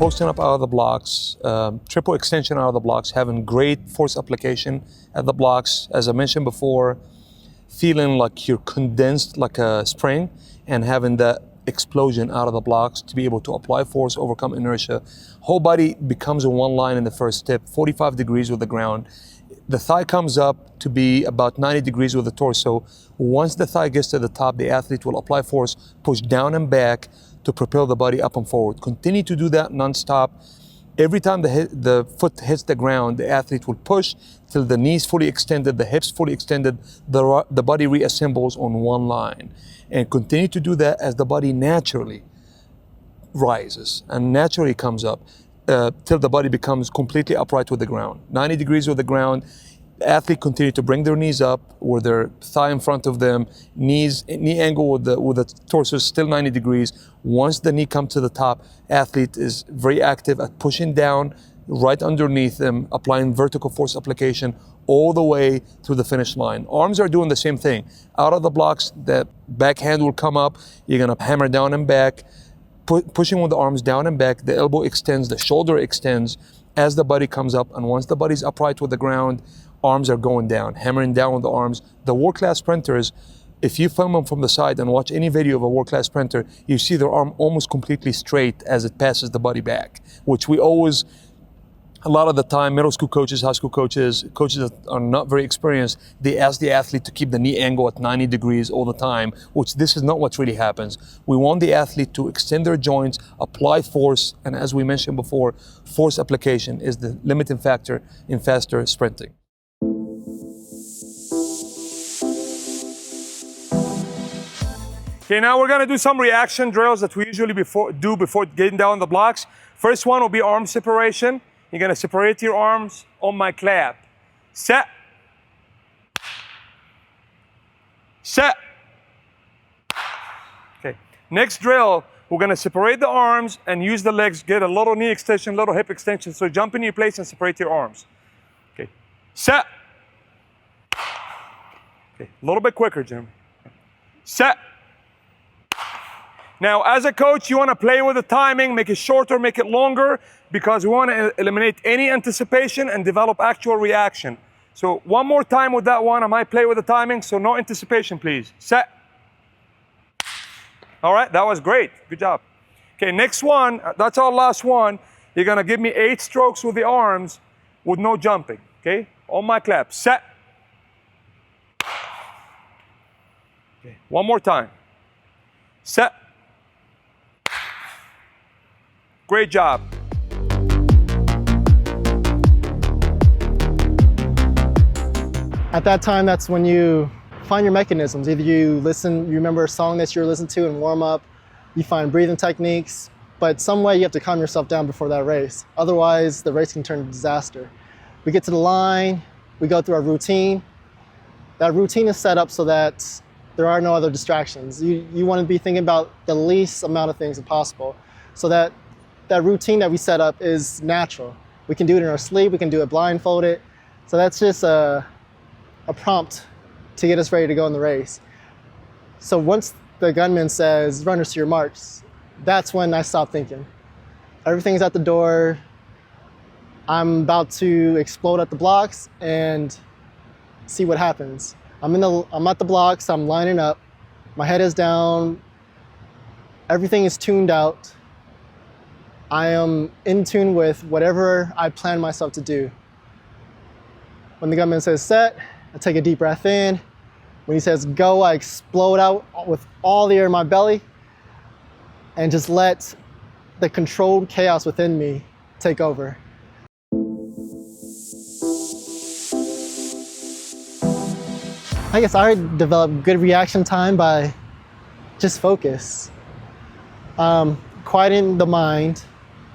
posting up out of the blocks, triple extension out of the blocks, having great force application at the blocks. As I mentioned before, feeling like you're condensed like a spring and having that explosion out of the blocks to be able to apply force, overcome inertia. Whole body becomes in one line in the first step, 45 degrees with the ground. The thigh comes up to be about 90 degrees with the torso. Once the thigh gets to the top, the athlete will apply force, push down and back to propel the body up and forward. Continue to do that non-stop. Every time the foot hits the ground, the athlete will push till the knees fully extended, the hips fully extended, the body reassembles on one line. And continue to do that as the body naturally rises and naturally comes up till the body becomes completely upright with the ground. 90 degrees with the ground. The athlete continue to bring their knees up with their thigh in front of them, knee angle with the torso still 90 degrees. Once the knee comes to the top, athlete is very active at pushing down right underneath them, applying vertical force application all the way to the finish line. Arms are doing the same thing. Out of the blocks, that backhand will come up. You're gonna hammer down and back, pushing with the arms down and back. The elbow extends, the shoulder extends as the body comes up. And once the body's upright with the ground, arms are going down, hammering down with the arms. The world-class sprinters, if you film them from the side and watch any video of a world-class sprinter, you see their arm almost completely straight as it passes the body back, which we always, a lot of the time, middle school coaches, high school coaches that are not very experienced, they ask the athlete to keep the knee angle at 90 degrees all the time, which this is not what really happens. We want the athlete to extend their joints, apply force, and as we mentioned before, force application is the limiting factor in faster sprinting. Okay, now we're gonna do some reaction drills that we usually do before getting down the blocks. First one will be arm separation. You're gonna separate your arms on my clap. Set. Set. Okay, next drill, we're gonna separate the arms and use the legs, get a little knee extension, little hip extension. So jump in your place and separate your arms. Okay, set. Okay, a little bit quicker, Jim. Set. Now, as a coach, you want to play with the timing, make it shorter, make it longer, because we want to eliminate any anticipation and develop actual reaction. So one more time with that one, I might play with the timing, so no anticipation, please. Set. All right, that was great. Good job. Okay, next one, that's our last one. You're going to give me 8 strokes with the arms with no jumping, okay? On my clap. Set. Okay, one more time. Set. Great job. At that time, that's when you find your mechanisms. Either you remember a song that you're listening to and warm up, you find breathing techniques, but some way you have to calm yourself down before that race. Otherwise, the race can turn to disaster. We get to the line, we go through our routine. That routine is set up so that there are no other distractions. You want to be thinking about the least amount of things as possible, so that routine that we set up is natural. We can do it in our sleep, we can do it blindfolded. So that's just a prompt to get us ready to go in the race. So once the gunman says, runners to your marks, that's when I stop thinking. Everything's at the door. I'm about to explode at the blocks and see what happens. I'm at the blocks, I'm lining up, my head is down, everything is tuned out. I am in tune with whatever I plan myself to do. When the gunman says set, I take a deep breath in. When he says go, I explode out with all the air in my belly and just let the controlled chaos within me take over. I guess I developed good reaction time by just focus. Quieting the mind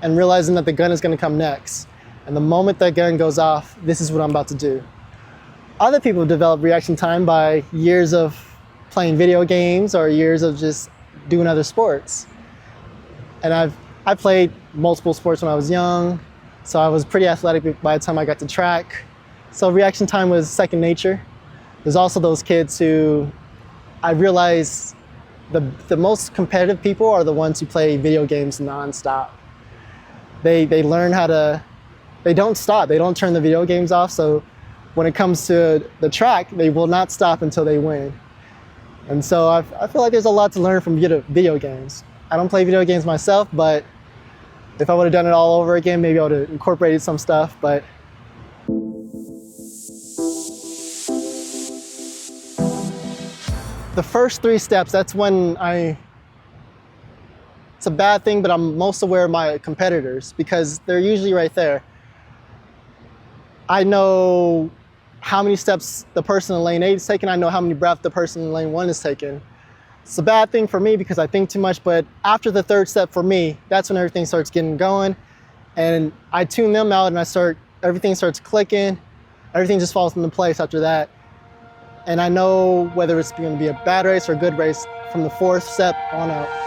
and realizing that the gun is going to come next. And the moment that gun goes off, this is what I'm about to do. Other people develop reaction time by years of playing video games or years of just doing other sports. And I played multiple sports when I was young, so I was pretty athletic by the time I got to track. So reaction time was second nature. There's also those kids who I realized the most competitive people are the ones who play video games nonstop. They learn how to, they don't stop. They don't turn the video games off. So when it comes to the track, they will not stop until they win. And so I feel like there's a lot to learn from video games. I don't play video games myself, but if I would have done it all over again, maybe I would have incorporated some stuff. But the first 3 steps, that's when it's a bad thing, but I'm most aware of my competitors because they're usually right there. I know how many steps the person in lane 8 is taking. I know how many breaths the person in lane 1 is taking. It's a bad thing for me because I think too much, but after the 3rd step for me, that's when everything starts getting going. And I tune them out and everything starts clicking. Everything just falls into place after that. And I know whether it's going to be a bad race or a good race from the 4th step on out.